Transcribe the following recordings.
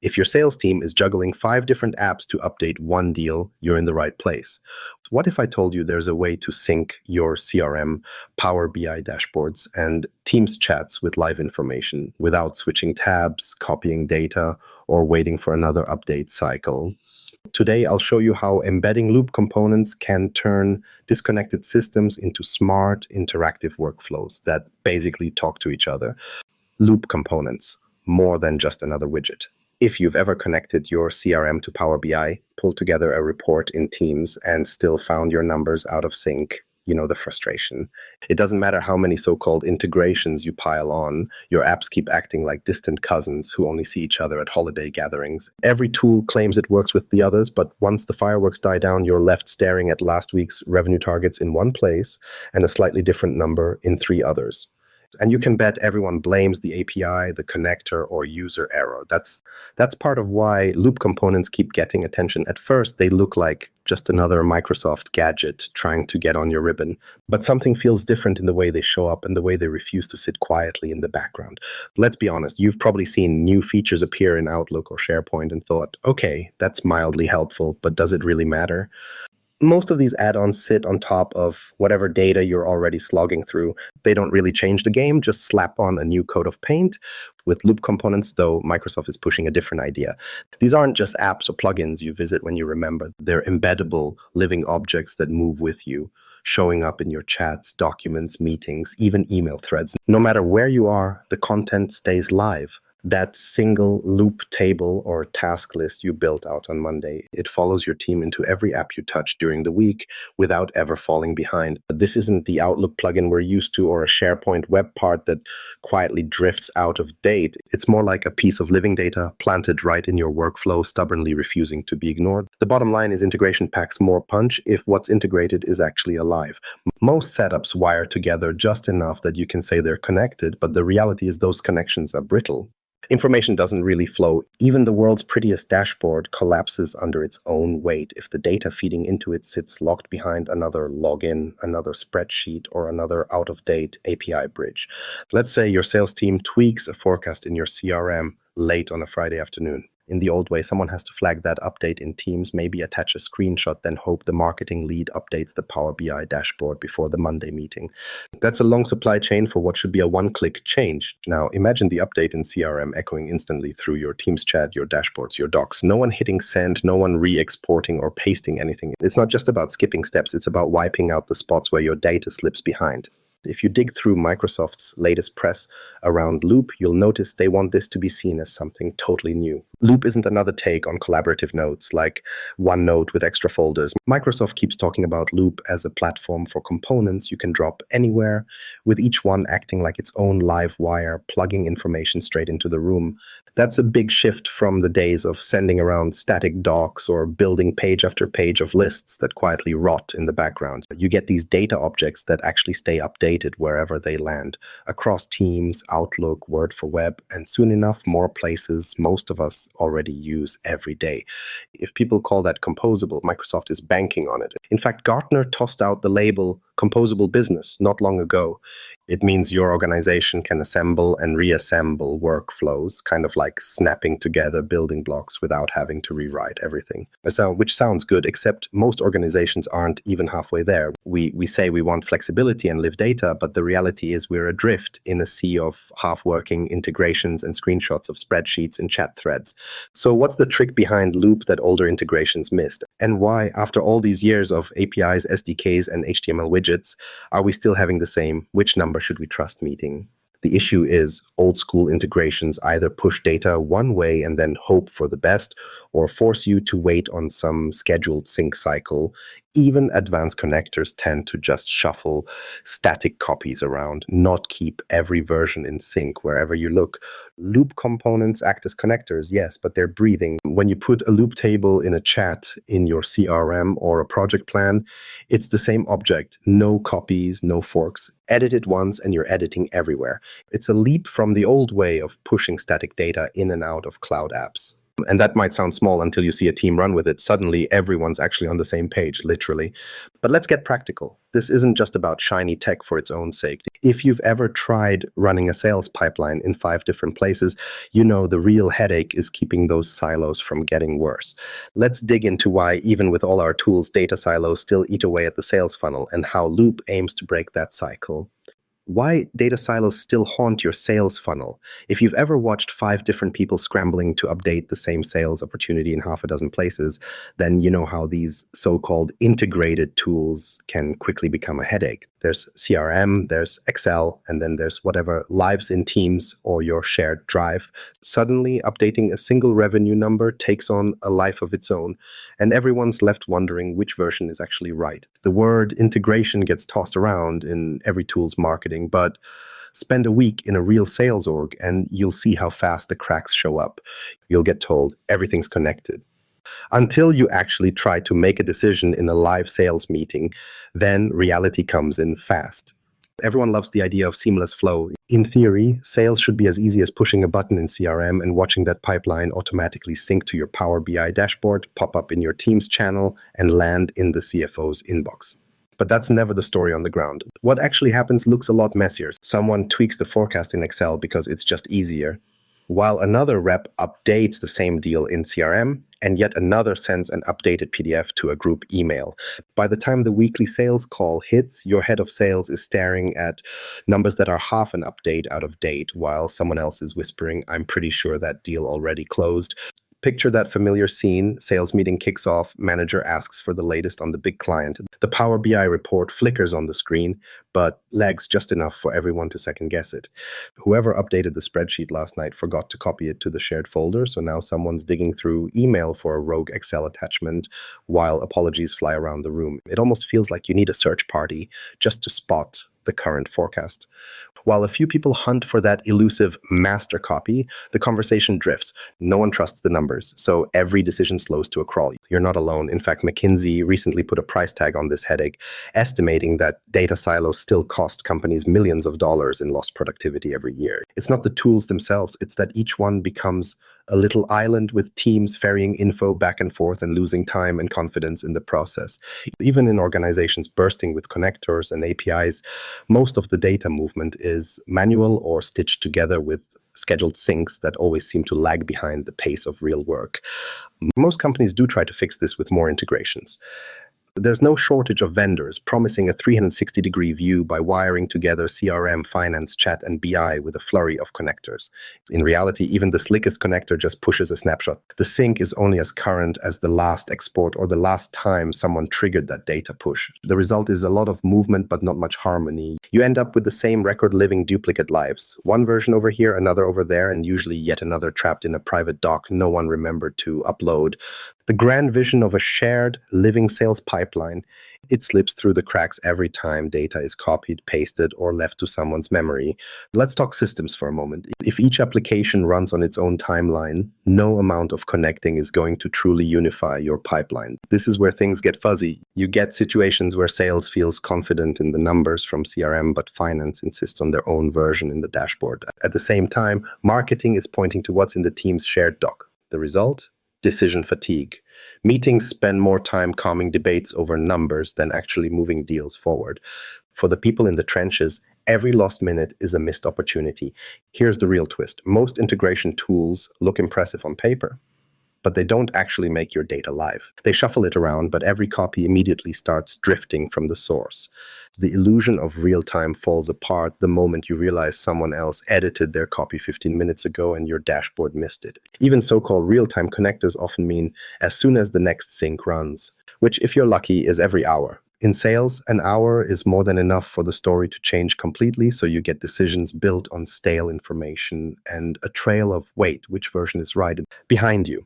If your sales team is juggling 5 different apps to update one deal, you're in the right place. What if I told you there's a way to sync your CRM, Power BI dashboards, and Teams chats with live information without switching tabs, copying data, or waiting for another update cycle? Today, I'll show you how embedding Loop components can turn disconnected systems into smart, interactive workflows that basically talk to each other. Loop components, more than just another widget. If you've ever connected your CRM to Power BI, pulled together a report in Teams, and still found your numbers out of sync, you know the frustration. It doesn't matter how many so-called integrations you pile on, your apps keep acting like distant cousins who only see each other at holiday gatherings. Every tool claims it works with the others, but once the fireworks die down, you're left staring at last week's revenue targets in one place and a slightly different number in 3 others. And you can bet everyone blames the API, the connector, or user error. That's part of why Loop components keep getting attention. At first, they look like just another Microsoft gadget trying to get on your ribbon. But something feels different in the way they show up and the way they refuse to sit quietly in the background. Let's be honest, you've probably seen new features appear in Outlook or SharePoint and thought, okay, that's mildly helpful, but does it really matter? Most of these add-ons sit on top of whatever data you're already slogging through. They don't really change the game, just slap on a new coat of paint. With Loop components, though, Microsoft is pushing a different idea. These aren't just apps or plugins you visit when you remember. They're embeddable, living objects that move with you, showing up in your chats, documents, meetings, even email threads. No matter where you are, the content stays live. That single loop table or task list you built out on Monday, it follows your team into every app you touch during the week without ever falling behind. This isn't the Outlook plugin we're used to or a SharePoint web part that quietly drifts out of date. It's more like a piece of living data planted right in your workflow, stubbornly refusing to be ignored. The bottom line is integration packs more punch if what's integrated is actually alive. Most setups wire together just enough that you can say they're connected, but the reality is those connections are brittle. Information doesn't really flow. Even the world's prettiest dashboard collapses under its own weight if the data feeding into it sits locked behind another login, another spreadsheet, or another out-of-date API bridge. Let's say your sales team tweaks a forecast in your CRM late on a Friday afternoon. In the old way, someone has to flag that update in Teams, maybe attach a screenshot, then hope the marketing lead updates the Power BI dashboard before the Monday meeting. That's a long supply chain for what should be a one-click change. Now, imagine the update in CRM echoing instantly through your Teams chat, your dashboards, your docs. No one hitting send, no one re-exporting or pasting anything. It's not just about skipping steps, it's about wiping out the spots where your data slips behind. If you dig through Microsoft's latest press around Loop, you'll notice they want this to be seen as something totally new. Loop isn't another take on collaborative notes like OneNote with extra folders. Microsoft keeps talking about Loop as a platform for components you can drop anywhere, with each one acting like its own live wire, plugging information straight into the room. That's a big shift from the days of sending around static docs or building page after page of lists that quietly rot in the background. You get these data objects that actually stay updated wherever they land, across Teams, Outlook, Word for Web, and soon enough more places most of us already use every day. If people call that composable, Microsoft is banking on it. In fact, Gartner tossed out the label composable business not long ago. It means your organization can assemble and reassemble workflows, kind of like snapping together building blocks without having to rewrite everything. Which sounds good, except most organizations aren't even halfway there. We say we want flexibility and live data, but the reality is we're adrift in a sea of half-working integrations and screenshots of spreadsheets and chat threads. So what's the trick behind Loop that older integrations missed? And why, after all these years of APIs, SDKs, and HTML widgets, are we still having the same which number should we trust meeting? The issue is old school integrations either push data one way and then hope for the best, or force you to wait on some scheduled sync cycle. Even advanced connectors tend to just shuffle static copies around, not keep every version in sync wherever you look. Loop components act as connectors, yes, but they're breathing. When you put a loop table in a chat in your CRM or a project plan, it's the same object, no copies, no forks. Edit it once and you're editing everywhere. It's a leap from the old way of pushing static data in and out of cloud apps. And that might sound small until you see a team run with it. Suddenly, everyone's actually on the same page, literally. But let's get practical. This isn't just about shiny tech for its own sake. If you've ever tried running a sales pipeline in 5 different places, you know the real headache is keeping those silos from getting worse. Let's dig into why, even with all our tools, data silos still eat away at the sales funnel and how Loop aims to break that cycle. Why data silos still haunt your sales funnel. If you've ever watched 5 different people scrambling to update the same sales opportunity in half a dozen places, then you know how these so-called integrated tools can quickly become a headache. There's CRM, there's Excel, and then there's whatever lives in Teams or your shared drive. Suddenly, updating a single revenue number takes on a life of its own, and everyone's left wondering which version is actually right. The word integration gets tossed around in every tool's marketing, but spend a week in a real sales org and you'll see how fast the cracks show up. You'll get told everything's connected. Until you actually try to make a decision in a live sales meeting, then reality comes in fast. Everyone loves the idea of seamless flow. In theory, sales should be as easy as pushing a button in CRM and watching that pipeline automatically sync to your Power BI dashboard, pop up in your Teams channel, and land in the CFO's inbox. But that's never the story on the ground. What actually happens looks a lot messier. Someone tweaks the forecast in Excel because it's just easier, while another rep updates the same deal in CRM, and yet another sends an updated PDF to a group email. By the time the weekly sales call hits, your head of sales is staring at numbers that are half an update out of date, while someone else is whispering, "I'm pretty sure that deal already closed." Picture that familiar scene. Sales meeting kicks off, manager asks for the latest on the big client. The Power BI report flickers on the screen, but lags just enough for everyone to second guess it. Whoever updated the spreadsheet last night forgot to copy it to the shared folder, so now someone's digging through email for a rogue Excel attachment while apologies fly around the room. It almost feels like you need a search party just to spot the current forecast. While a few people hunt for that elusive master copy, the conversation drifts. No one trusts the numbers, so every decision slows to a crawl. You're not alone. In fact, McKinsey recently put a price tag on this headache, estimating that data silos still cost companies millions of dollars in lost productivity every year. It's not the tools themselves, it's that each one becomes a little island with teams ferrying info back and forth and losing time and confidence in the process. Even in organizations bursting with connectors and APIs, most of the data movement is manual or stitched together with scheduled syncs that always seem to lag behind the pace of real work. Most companies do try to fix this with more integrations. There's no shortage of vendors promising a 360-degree view by wiring together CRM, finance, chat, and BI with a flurry of connectors. In reality, even the slickest connector just pushes a snapshot. The sync is only as current as the last export or the last time someone triggered that data push. The result is a lot of movement but not much harmony. You end up with the same record-living duplicate lives. One version over here, another over there, and usually yet another trapped in a private doc no one remembered to upload. The grand vision of a shared, living sales pipeline, it slips through the cracks every time data is copied, pasted, or left to someone's memory. Let's talk systems for a moment. If each application runs on its own timeline, no amount of connecting is going to truly unify your pipeline. This is where things get fuzzy. You get situations where sales feels confident in the numbers from CRM, but finance insists on their own version in the dashboard. At the same time, marketing is pointing to what's in the team's shared doc. The result? Decision fatigue. Meetings spend more time calming debates over numbers than actually moving deals forward. For the people in the trenches, every lost minute is a missed opportunity. Here's the real twist. Most integration tools look impressive on paper, but they don't actually make your data live. They shuffle it around, but every copy immediately starts drifting from the source. The illusion of real time falls apart the moment you realize someone else edited their copy 15 minutes ago and your dashboard missed it. Even so-called real-time connectors often mean as soon as the next sync runs, which, if you're lucky, is every hour. In sales, an hour is more than enough for the story to change completely, so you get decisions built on stale information and a trail of, wait, which version is right, behind you.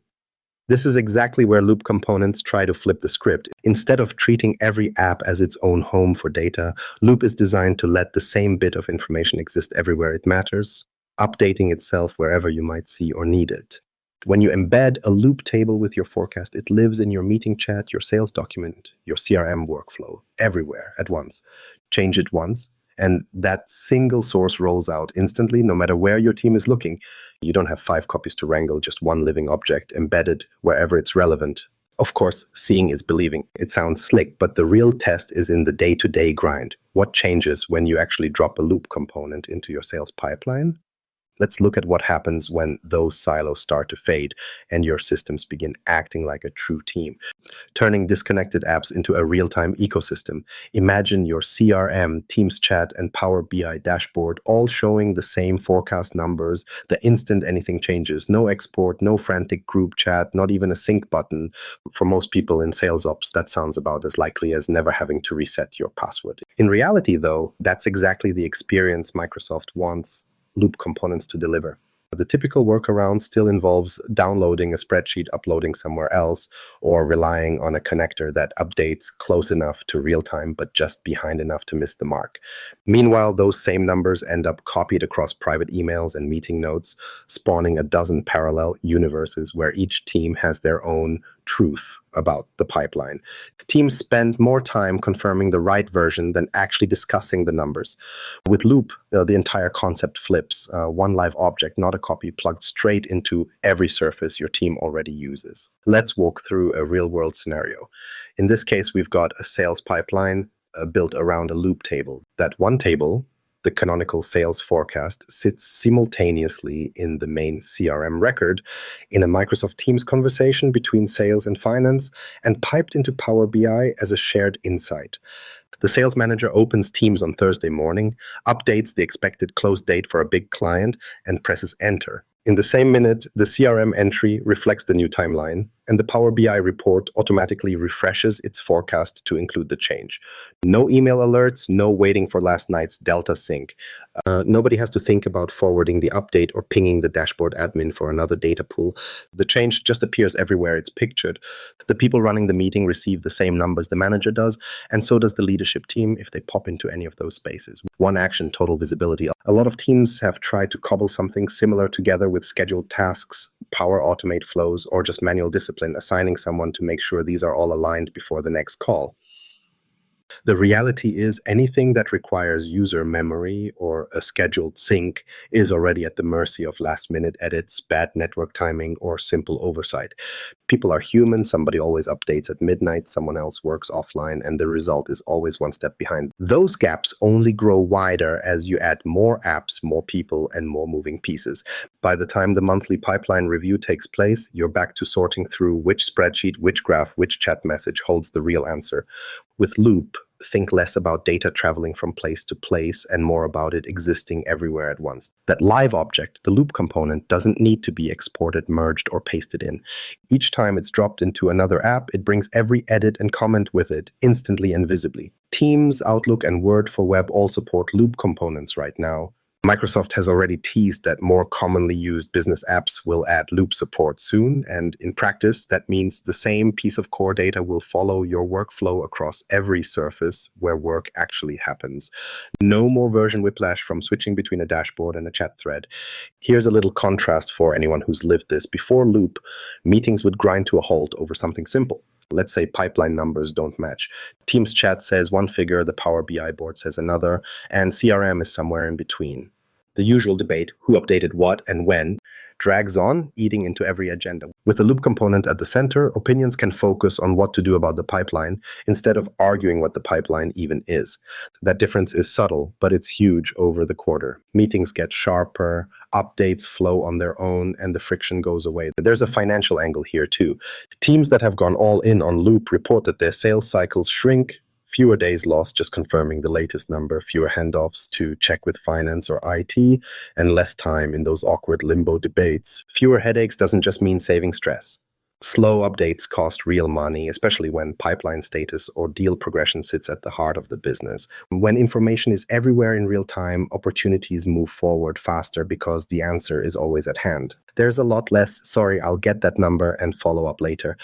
This is exactly where Loop components try to flip the script. Instead of treating every app as its own home for data, Loop is designed to let the same bit of information exist everywhere it matters, updating itself wherever you might see or need it. When you embed a Loop table with your forecast, it lives in your meeting chat, your sales document, your CRM workflow, everywhere at once. Change it once, And that single source rolls out instantly, no matter where your team is looking. You don't have 5 copies to wrangle, just one living object embedded wherever it's relevant. Of course, seeing is believing. It sounds slick, but the real test is in the day-to-day grind. What changes when you actually drop a loop component into your sales pipeline? Let's look at what happens when those silos start to fade and your systems begin acting like a true team, turning disconnected apps into a real-time ecosystem. Imagine your CRM, Teams chat, and Power BI dashboard all showing the same forecast numbers the instant anything changes. No export, no frantic group chat, not even a sync button. For most people in sales ops, that sounds about as likely as never having to reset your password. In reality, though, that's exactly the experience Microsoft wants loop components to deliver. The typical workaround still involves downloading a spreadsheet, uploading somewhere else, or relying on a connector that updates close enough to real time but just behind enough to miss the mark. Meanwhile, those same numbers end up copied across private emails and meeting notes, spawning a dozen parallel universes where each team has their own truth about the pipeline. Teams spend more time confirming the right version than actually discussing the numbers. With Loop, the entire concept flips. One live object, not a copy, plugged straight into every surface your team already uses. Let's walk through a real-world scenario. In this case, we've got a sales pipeline built around a loop table. That one table, the canonical sales forecast, sits simultaneously in the main CRM record, in a Microsoft Teams conversation between sales and finance, and piped into Power BI as a shared insight. The sales manager opens Teams on Thursday morning, updates the expected close date for a big client, and presses enter. In the same minute, the CRM entry reflects the new timeline, and the Power BI report automatically refreshes its forecast to include the change. No email alerts, no waiting for last night's Delta sync. Nobody has to think about forwarding the update or pinging the dashboard admin for another data pool. The change just appears everywhere it's pictured. The people running the meeting receive the same numbers the manager does, and so does the leadership team if they pop into any of those spaces. One action, total visibility. A lot of teams have tried to cobble something similar together with scheduled tasks, Power Automate flows, or just manual discipline, assigning someone to make sure these are all aligned before the next call. The reality is anything that requires user memory or a scheduled sync is already at the mercy of last-minute edits, bad network timing, or simple oversight. People are human, somebody always updates at midnight, someone else works offline, and the result is always one step behind. Those gaps only grow wider as you add more apps, more people, and more moving pieces. By the time the monthly pipeline review takes place, you're back to sorting through which spreadsheet, which graph, which chat message holds the real answer. With Loop, think less about data traveling from place to place and more about it existing everywhere at once. That live object, the loop component, doesn't need to be exported, merged, or pasted in. Each time it's dropped into another app, it brings every edit and comment with it, instantly and visibly. Teams, Outlook, and Word for Web all support loop components right now. Microsoft has already teased that more commonly used business apps will add loop support soon, and in practice, that means the same piece of core data will follow your workflow across every surface where work actually happens. No more version whiplash from switching between a dashboard and a chat thread. Here's a little contrast for anyone who's lived this. Before Loop, meetings would grind to a halt over something simple. Let's say pipeline numbers don't match. Teams chat says one figure, the Power BI board says another, and CRM is somewhere in between. The usual debate, who updated what and when, drags on, eating into every agenda. With the loop component at the center, opinions can focus on what to do about the pipeline instead of arguing what the pipeline even is. That difference is subtle, but it's huge over the quarter. Meetings get sharper, updates flow on their own, and the friction goes away. There's a financial angle here too. Teams that have gone all in on Loop report that their sales cycles shrink, fewer days lost just confirming the latest number, fewer handoffs to check with finance or IT, and less time in those awkward limbo debates. Fewer headaches doesn't just mean saving stress. Slow updates cost real money, especially when pipeline status or deal progression sits at the heart of the business. When information is everywhere in real time, opportunities move forward faster because the answer is always at hand. There's a lot less, sorry, I'll get that number and follow up later.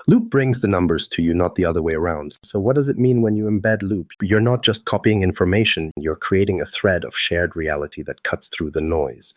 Loop brings the numbers to you, not the other way around. So what does it mean when you embed Loop? You're not just copying information, you're creating a thread of shared reality that cuts through the noise.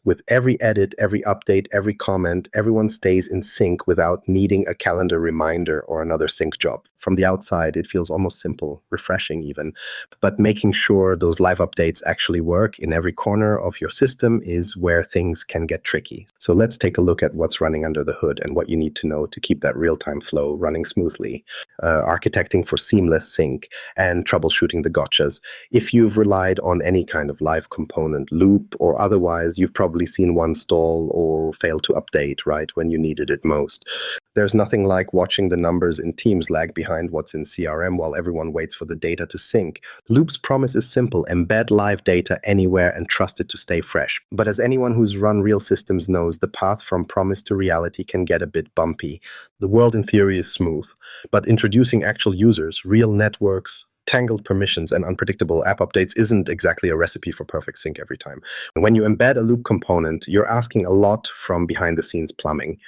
With every edit, every update, every comment, everyone stays in sync without needing a calendar reminder or another sync job. From the outside, it feels almost simple, refreshing even. But making sure those live updates actually work in every corner of your system is where things can get tricky. So let's take a look at what's running under the hood and what you need to know to keep that real-time flow running smoothly. Architecting for seamless sync and troubleshooting the gotchas. If you've relied on any kind of live component, loop, or otherwise, you've probably seen one stall or fail to update right when you needed it most. There's nothing like watching the numbers in Teams lag behind what's in CRM while everyone waits for the data to sync. Loop's promise is simple: embed live data anywhere and trust it to stay fresh. But as anyone who's run real systems knows, the path from promise to reality can get a bit bumpy. The world in theory is smooth, but introducing actual users, real networks, tangled permissions, and unpredictable app updates isn't exactly a recipe for perfect sync every time. When you embed a loop component, you're asking a lot from behind the scenes plumbing.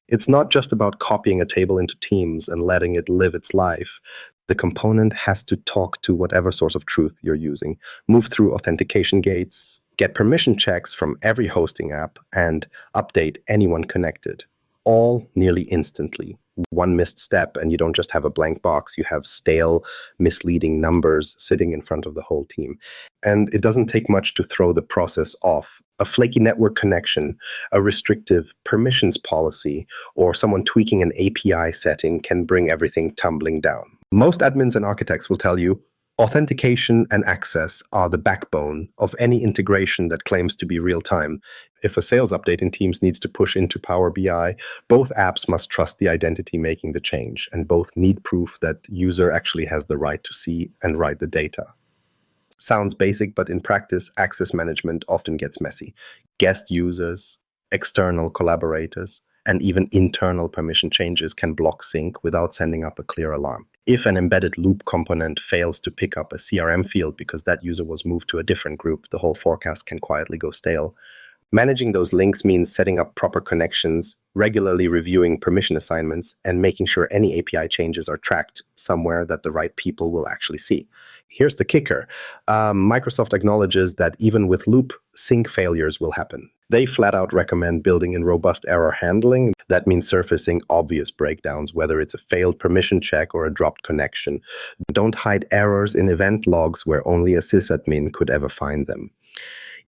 It's not just about copying a table into Teams and letting it live its life. The component has to talk to whatever source of truth you're using, move through authentication gates, get permission checks from every hosting app, and update anyone connected, all nearly instantly. One missed step, and you don't just have a blank box, you have stale, misleading numbers sitting in front of the whole team. And it doesn't take much to throw the process off. A flaky network connection, a restrictive permissions policy, or someone tweaking an API setting can bring everything tumbling down. Most admins and architects will tell you authentication and access are the backbone of any integration that claims to be real time. If a sales update in Teams needs to push into Power BI, both apps must trust the identity making the change, and both need proof that user actually has the right to see and write the data. Sounds basic, but in practice, access management often gets messy. Guest users, external collaborators, and even internal permission changes can block sync without sending up a clear alarm. If an embedded loop component fails to pick up a CRM field because that user was moved to a different group, the whole forecast can quietly go stale. Managing those links means setting up proper connections, regularly reviewing permission assignments, and making sure any API changes are tracked somewhere that the right people will actually see. Here's the kicker. Microsoft acknowledges that even with loop, sync failures will happen. They flat out recommend building in robust error handling. That means surfacing obvious breakdowns, whether it's a failed permission check or a dropped connection. Don't hide errors in event logs where only a sysadmin could ever find them.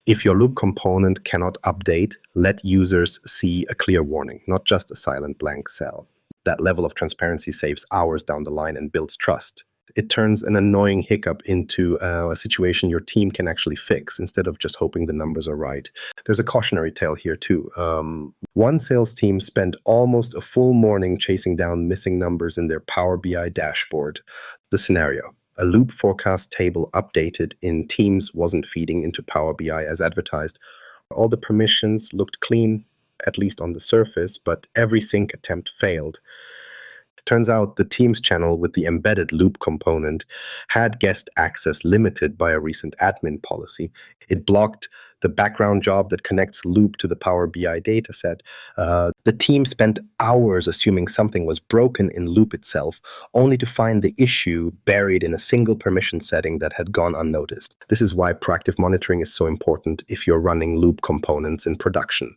If your loop component cannot update, let users see a clear warning, not just a silent blank cell. That level of transparency saves hours down the line and builds trust. It turns an annoying hiccup into a situation your team can actually fix instead of just hoping the numbers are right. There's a cautionary tale here too. One sales team spent almost a full morning chasing down missing numbers in their Power BI dashboard. The scenario: a loop forecast table updated in Teams wasn't feeding into Power BI as advertised. All the permissions looked clean, at least on the surface, but every sync attempt failed. Turns out the Teams channel with the embedded loop component had guest access limited by a recent admin policy. It blocked the background job that connects loop to the Power BI dataset. The team spent hours assuming something was broken in loop itself, only to find the issue buried in a single permission setting that had gone unnoticed. This is why proactive monitoring is so important if you're running loop components in production.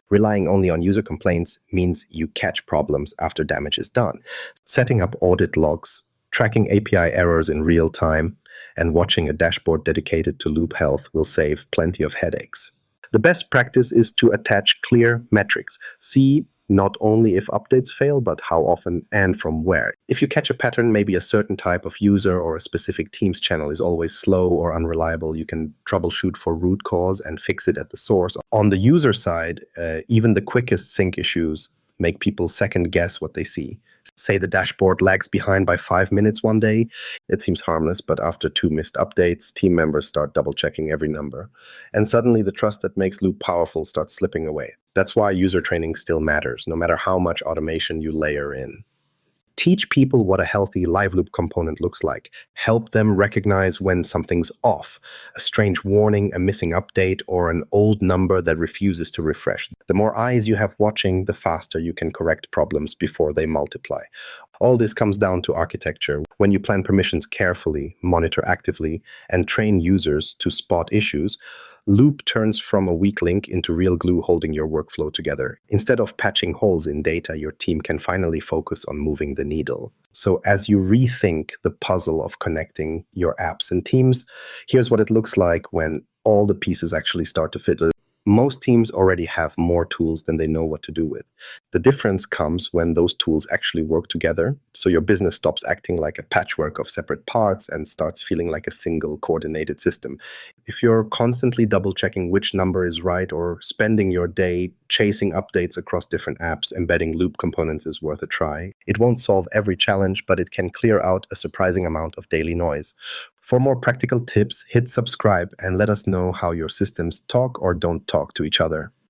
Relying only on user complaints means you catch problems after damage is done. Setting up audit logs, tracking API errors in real time, and watching a dashboard dedicated to loop health will save plenty of headaches. The best practice is to attach clear metrics. See not only if updates fail, but how often and from where. If you catch a pattern, maybe a certain type of user or a specific Teams channel is always slow or unreliable, you can troubleshoot for root cause and fix it at the source. On the user side, even the quickest sync issues make people second guess what they see. Say the dashboard lags behind by 5 minutes one day. It seems harmless, but after 2 missed updates, team members start double-checking every number. And suddenly the trust that makes Loop powerful starts slipping away. That's why user training still matters, no matter how much automation you layer in. Teach people what a healthy live loop component looks like. Help them recognize when something's off, a strange warning, a missing update, or an old number that refuses to refresh. The more eyes you have watching, the faster you can correct problems before they multiply. All this comes down to architecture. When you plan permissions carefully, monitor actively, and train users to spot issues, Loop turns from a weak link into real glue holding your workflow together. Instead of patching holes in data, your team can finally focus on moving the needle. So as you rethink the puzzle of connecting your apps and teams, here's what it looks like when all the pieces actually start to fit. Most teams already have more tools than they know what to do with. The difference comes when those tools actually work together, so your business stops acting like a patchwork of separate parts and starts feeling like a single coordinated system. If you're constantly double checking which number is right or spending your day chasing updates across different apps, embedding loop components is worth a try. It won't solve every challenge, but it can clear out a surprising amount of daily noise. For more practical tips, hit subscribe and let us know how your systems talk or don't talk to each other.